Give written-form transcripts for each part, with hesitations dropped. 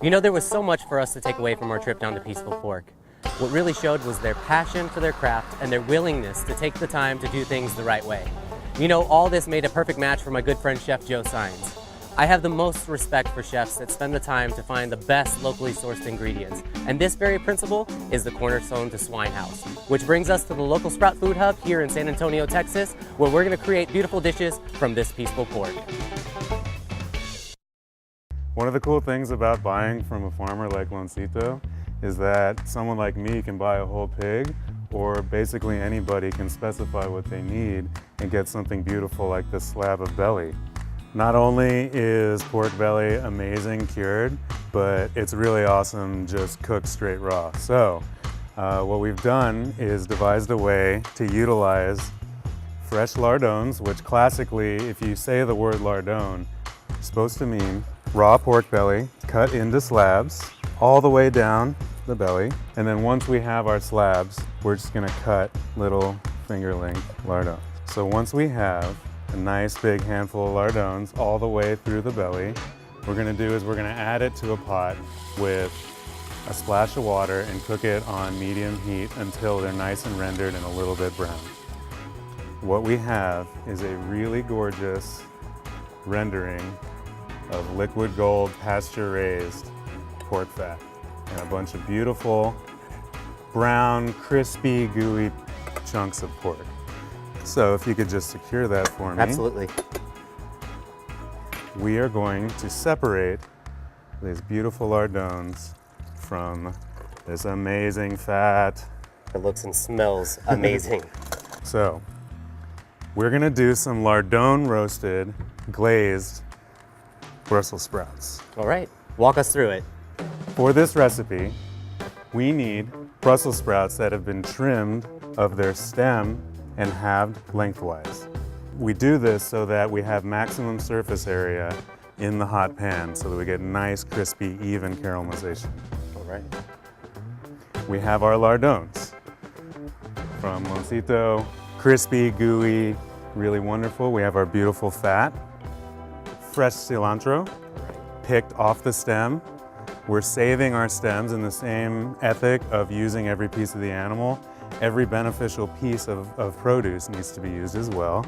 You know, there was so much for us to take away from our trip down to Peaceful Pork. What really showed was their passion for their craft and their willingness to take the time to do things the right way. You know, all this made a perfect match for my good friend Chef Joe Sines. I have the most respect for chefs that spend the time to find the best locally sourced ingredients. And this very principle is the cornerstone to Swine House, which brings us to the local Sprout Food Hub here in San Antonio, Texas, where we're gonna create beautiful dishes from this Peaceful Pork. One of the cool things about buying from a farmer like Loncito is that someone like me can buy a whole pig, or basically anybody can specify what they need and get something beautiful like this slab of belly. Not only is pork belly amazing cured, but it's really awesome just cooked straight raw. So what we've done is devised a way to utilize fresh lardones, which classically, if you say the word lardone, it's supposed to mean raw pork belly cut into slabs all the way down the belly. And then once we have our slabs, we're just gonna cut little finger length lardones. So once we have a nice big handful of lardones all the way through the belly, what we're gonna do is we're gonna add it to a pot with a splash of water and cook it on medium heat until they're nice and rendered and a little bit brown. What we have is a really gorgeous rendering of liquid gold pasture raised pork fat and a bunch of beautiful brown, crispy, gooey chunks of pork. So if you could just secure that for me. Absolutely. We are going to separate these beautiful lardones from this amazing fat. It looks and smells amazing. So we're gonna do some lardone roasted glazed Brussels sprouts. All right, walk us through it. For this recipe, we need Brussels sprouts that have been trimmed of their stem and halved lengthwise. We do this so that we have maximum surface area in the hot pan so that we get nice, crispy, even caramelization. All right. We have our lardones from Loncito, crispy, gooey, really wonderful. We have our beautiful fat, fresh cilantro, picked off the stem. We're saving our stems in the same ethic of using every piece of the animal. Every beneficial piece of produce needs to be used as well.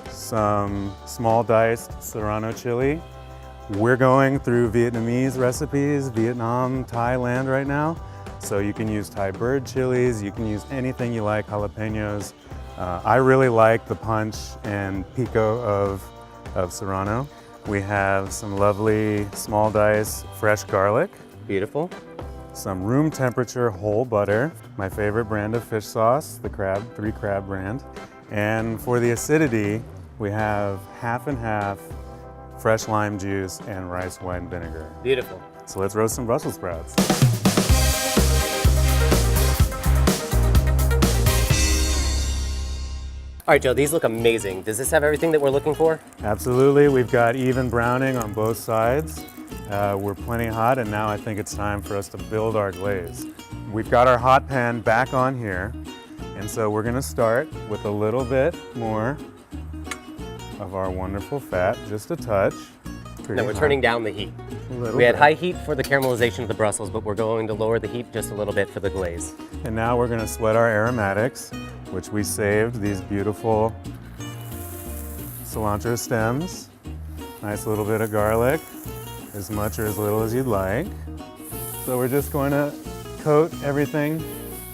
Some small diced serrano chili. We're going through Vietnamese recipes, Vietnam, Thailand right now. So you can use Thai bird chilies, you can use anything you like, jalapenos. I really like the punch and pico of serrano. We have some lovely small dice fresh garlic. Beautiful. Some room temperature whole butter, my favorite brand of fish sauce, the crab, 3 Crab brand. And for the acidity, we have half and half fresh lime juice and rice wine vinegar. Beautiful. So let's roast some Brussels sprouts. All right, Joe, these look amazing. Does this have everything that we're looking for? Absolutely, we've got even browning on both sides. We're plenty hot, and now I think it's time for us to build our glaze. We've got our hot pan back on here, and so we're gonna start with a little bit more of our wonderful fat, just a touch. Now we're turning down the heat. We We had high heat for the caramelization of the Brussels, but we're going to lower the heat just a little bit for the glaze. And now we're gonna sweat our aromatics, which we saved, these beautiful cilantro stems. Nice little bit of garlic, as much or as little as you'd like. So we're just going to coat everything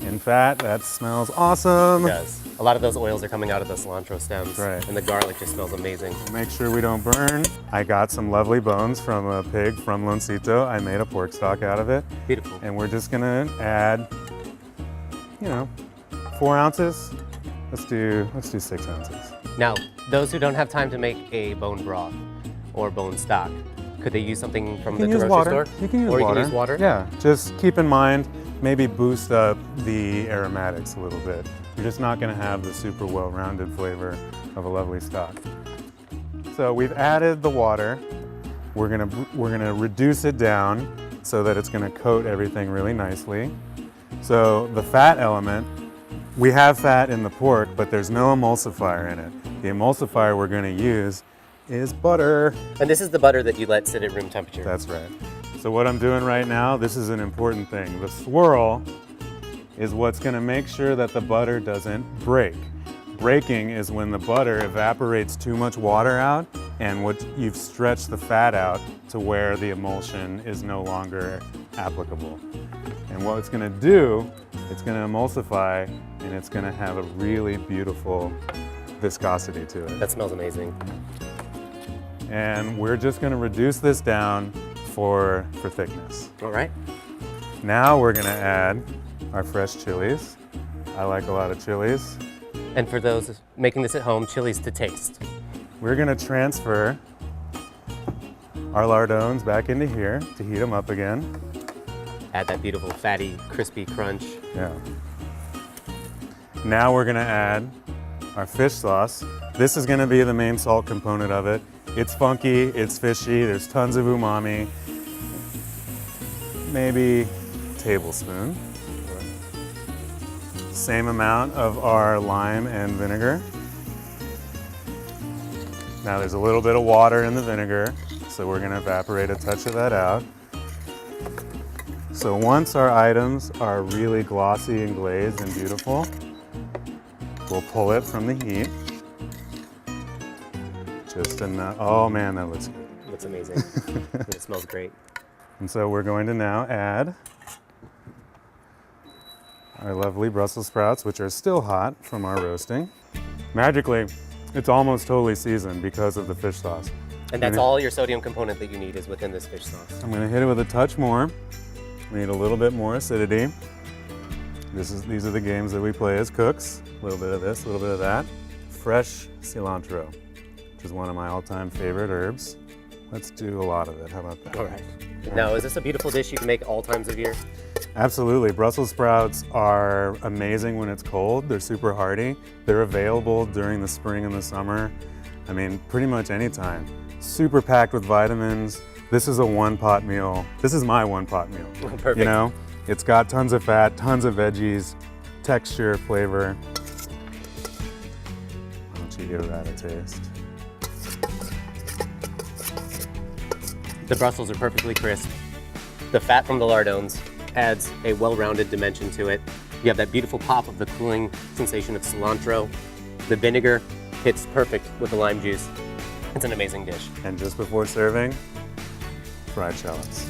in fat. That smells awesome. It does. A lot of those oils are coming out of the cilantro stems, right. And the garlic just smells amazing. Make sure we don't burn. I got some lovely bones from a pig from Loncito. I made a pork stock out of it. Beautiful. And we're just gonna add, 4 ounces. Let's do 6 ounces. Now, those who don't have time to make a bone broth or bone stock, could they use something from the grocery store? You can use or water. You can use water? Yeah, just keep in mind, maybe boost up the aromatics a little bit. You're just not gonna have the super well-rounded flavor of a lovely stock. So we've added the water. We're gonna reduce it down so that it's gonna coat everything really nicely. So the fat element, we have fat in the pork, but there's no emulsifier in it. The emulsifier we're gonna use is butter. And this is the butter that you let sit at room temperature. That's right. So what I'm doing right now, this is an important thing. The swirl is what's gonna make sure that the butter doesn't break. Breaking is when the butter evaporates too much water out and you've stretched the fat out to where the emulsion is no longer applicable. And what it's gonna do, it's gonna emulsify and it's gonna have a really beautiful viscosity to it. That smells amazing. And we're just gonna reduce this down for thickness. All right. Now we're gonna add our fresh chilies. I like a lot of chilies. And for those making this at home, chilies to taste. We're gonna transfer our lardones back into here to heat them up again. Add that beautiful fatty, crispy crunch. Yeah. Now we're gonna add our fish sauce. This is gonna be the main salt component of it. It's funky, it's fishy, there's tons of umami. Maybe a tablespoon. Same amount of our lime and vinegar. Now there's a little bit of water in the vinegar, so we're gonna evaporate a touch of that out. So once our items are really glossy and glazed and beautiful, we'll pull it from the heat. Just enough. Oh man, that looks good. Looks amazing. It smells great. And so we're going to now add our lovely Brussels sprouts, which are still hot from our roasting. Magically, it's almost totally seasoned because of the fish sauce. And that's all your sodium component that you need is within this fish sauce. I'm gonna hit it with a touch more. We need a little bit more acidity. These are the games that we play as cooks. A little bit of this, a little bit of that. Fresh cilantro, which is one of my all-time favorite herbs. Let's do a lot of it. How about that? All right. Now, is this a beautiful dish you can make all times of year? Absolutely. Brussels sprouts are amazing when it's cold. They're super hearty. They're available during the spring and the summer. I mean, pretty much any time. Super packed with vitamins. This is a one-pot meal. This is my one-pot meal. Perfect. You know, it's got tons of fat, tons of veggies, texture, flavor. Why don't you give that a taste? The Brussels are perfectly crisp. The fat from the lardones adds a well-rounded dimension to it. You have that beautiful pop of the cooling sensation of cilantro. The vinegar hits perfect with the lime juice. It's an amazing dish. And just before serving, fried shallots.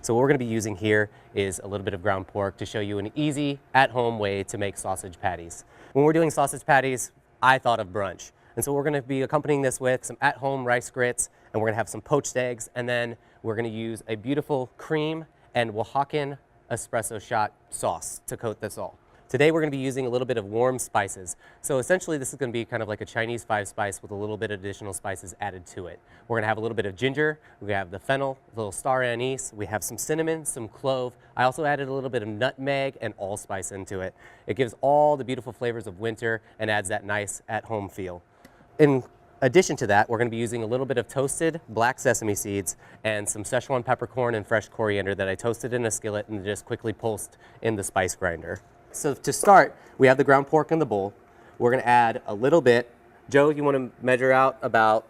So what we're gonna be using here is a little bit of ground pork to show you an easy, at-home way to make sausage patties. When we're doing sausage patties, I thought of brunch. And so we're gonna be accompanying this with some at-home rice grits, and we're gonna have some poached eggs, and then we're gonna use a beautiful cream and Oaxacan espresso shot sauce to coat this all. Today we're gonna be using a little bit of warm spices. So essentially this is gonna be kind of like a Chinese 5-spice with a little bit of additional spices added to it. We're gonna have a little bit of ginger, we have the fennel, a little star anise, we have some cinnamon, some clove. I also added a little bit of nutmeg and allspice into it. It gives all the beautiful flavors of winter and adds that nice at-home feel. In addition to that, we're going to be using a little bit of toasted black sesame seeds and some Szechuan peppercorn and fresh coriander that I toasted in a skillet and just quickly pulsed in the spice grinder. So to start, we have the ground pork in the bowl. We're going to add a little bit. Joe, you want to measure out about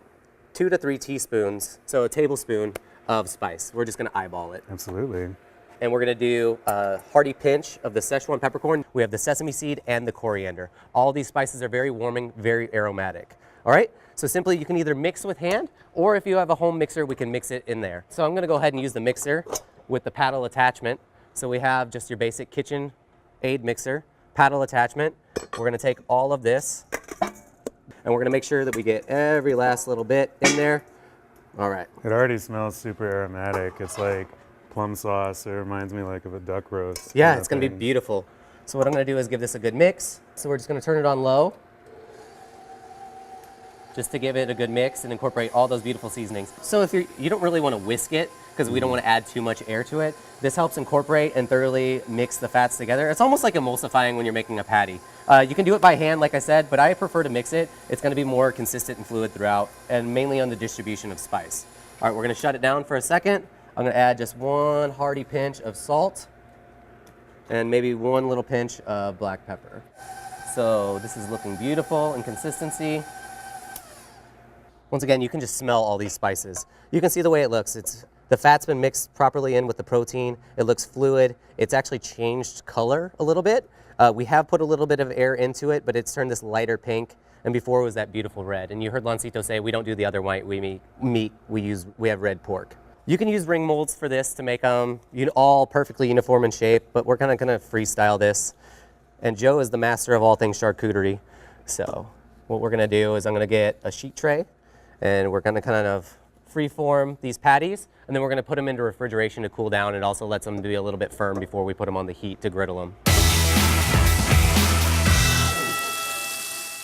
2 to 3 teaspoons, so a tablespoon of spice. We're just going to eyeball it. Absolutely. And we're gonna do a hearty pinch of the Szechuan peppercorn. We have the sesame seed and the coriander. All these spices are very warming, very aromatic. All right, so simply you can either mix with hand, or if you have a home mixer, we can mix it in there. So I'm gonna go ahead and use the mixer with the paddle attachment. So we have just your basic kitchen aid mixer, paddle attachment. We're gonna take all of this, and we're gonna make sure that we get every last little bit in there. All right. It already smells super aromatic. It's like plum sauce. It reminds me like of a duck roast. Yeah, it's gonna be beautiful. So what I'm gonna do is give this a good mix. So we're just gonna turn it on low, just to give it a good mix and incorporate all those beautiful seasonings. So if you don't really wanna whisk it, because we don't wanna add too much air to it, this helps incorporate and thoroughly mix the fats together. It's almost like emulsifying when you're making a patty. You can do it by hand, like I said, but I prefer to mix it. It's gonna be more consistent and fluid throughout, and mainly on the distribution of spice. All right, we're gonna shut it down for a second. I'm gonna add just one hearty pinch of salt and maybe one little pinch of black pepper. So this is looking beautiful in consistency. Once again, you can just smell all these spices. You can see the way it looks. The fat's been mixed properly in with the protein. It looks fluid. It's actually changed color a little bit. We have put a little bit of air into it, but it's turned this lighter pink. And before it was that beautiful red. And you heard Lancito say we don't do the other white meat. We have red pork. You can use ring molds for this to make them all perfectly uniform in shape, but we're kind of gonna freestyle this. And Joe is the master of all things charcuterie. So what we're gonna do is I'm gonna get a sheet tray, and we're gonna kind of freeform these patties, and then we're gonna put them into refrigeration to cool down. It also lets them be a little bit firm before we put them on the heat to griddle them.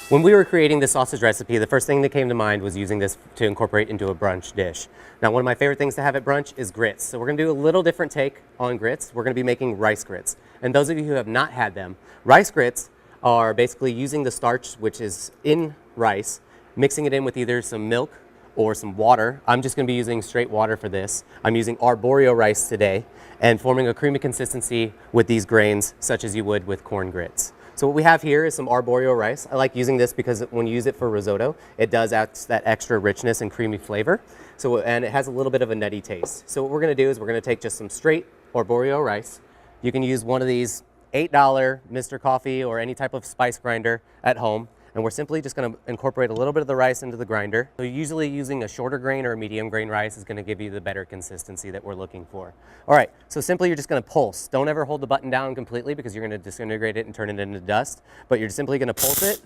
When we were creating this sausage recipe, the first thing that came to mind was using this to incorporate into a brunch dish. Now, one of my favorite things to have at brunch is grits. So we're gonna do a little different take on grits. We're gonna be making rice grits. And those of you who have not had them, rice grits are basically using the starch, which is in rice, mixing it in with either some milk or some water. I'm just gonna be using straight water for this. I'm using arborio rice today and forming a creamy consistency with these grains, such as you would with corn grits. So what we have here is some arborio rice. I like using this because when you use it for risotto, it does add that extra richness and creamy flavor. And it has a little bit of a nutty taste. So what we're gonna do is we're gonna take just some straight arborio rice. You can use one of these $8 Mr. Coffee or any type of spice grinder at home. And we're simply just gonna incorporate a little bit of the rice into the grinder. So usually using a shorter grain or a medium grain rice is gonna give you the better consistency that we're looking for. All right, so simply you're just gonna pulse. Don't ever hold the button down completely because you're gonna disintegrate it and turn it into dust. But you're simply gonna pulse it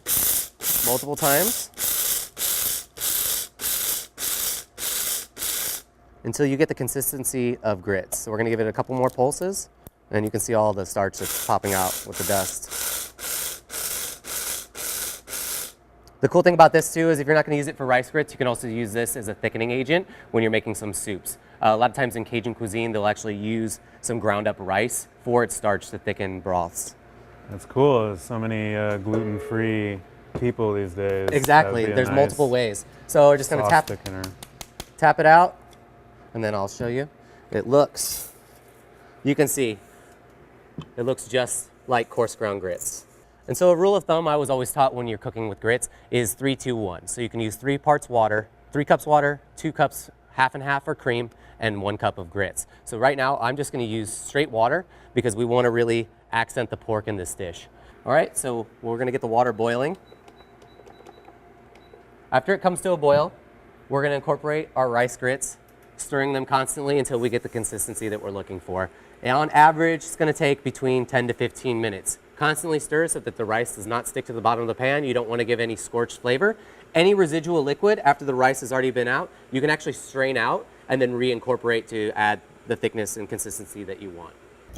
multiple times until you get the consistency of grits. So we're gonna give it a couple more pulses, and you can see all the starch that's popping out with the dust. The cool thing about this too is if you're not going to use it for rice grits, you can also use this as a thickening agent when you're making some soups. A lot of times in Cajun cuisine, they'll actually use some ground up rice for its starch to thicken broths. That's cool. There's so many gluten-free people these days. Exactly. There's nice multiple ways. So we're just going to tap it out, and then I'll show you. You can see, it looks just like coarse ground grits. And so a rule of thumb I was always taught when you're cooking with grits is 3-2-1. So you can use 3 cups water, 2 cups half and half for cream, and 1 cup of grits. So right now I'm just gonna use straight water because we wanna really accent the pork in this dish. All right, so we're gonna get the water boiling. After it comes to a boil, we're gonna incorporate our rice grits, stirring them constantly until we get the consistency that we're looking for. And on average, it's gonna take between 10 to 15 minutes. Constantly stir so that the rice does not stick to the bottom of the pan. You don't want to give any scorched flavor. Any residual liquid after the rice has already been out, you can actually strain out and then reincorporate to add the thickness and consistency that you want.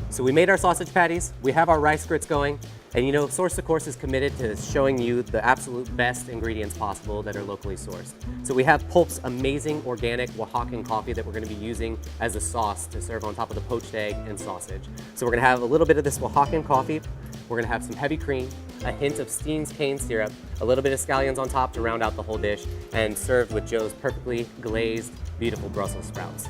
So we made our sausage patties, we have our rice grits going, and Source to Course is committed to showing you the absolute best ingredients possible that are locally sourced. So we have Pulp's amazing organic Oaxacan coffee that we're gonna be using as a sauce to serve on top of the poached egg and sausage. So we're gonna have a little bit of this Oaxacan coffee, we're gonna have some heavy cream, a hint of Steen's cane syrup, a little bit of scallions on top to round out the whole dish, and served with Joe's perfectly glazed, beautiful Brussels sprouts.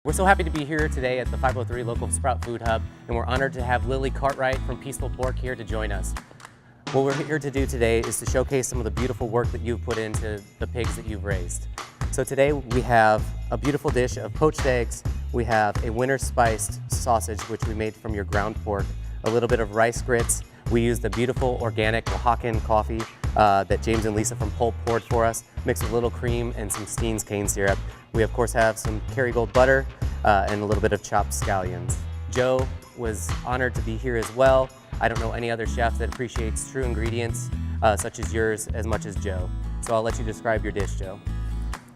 We're so happy to be here today at the 503 Local Sprout Food Hub, and we're honored to have Lily Cartwright from Peaceful Pork here to join us. What we're here to do today is to showcase some of the beautiful work that you've put into the pigs that you've raised. So today we have a beautiful dish of poached eggs, we have a winter spiced sausage which we made from your ground pork, a little bit of rice grits, we used the beautiful organic Oaxacan coffee that James and Lisa from Pulp poured for us, mixed with a little cream and some Steen's cane syrup. We of course have some Kerrygold butter and a little bit of chopped scallions. Joe was honored to be here as well. I don't know any other chef that appreciates true ingredients such as yours as much as Joe. So I'll let you describe your dish, Joe.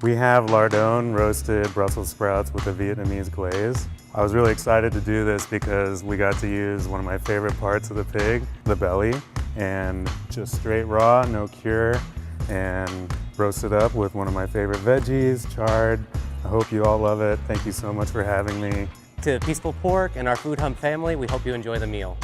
We have lardon roasted Brussels sprouts with a Vietnamese glaze. I was really excited to do this because we got to use one of my favorite parts of the pig, the belly, and just straight raw, no cure, and roasted up with one of my favorite veggies, chard. I hope you all love it. Thank you so much for having me. To Peaceful Pork and our Food Hub family, we hope you enjoy the meal.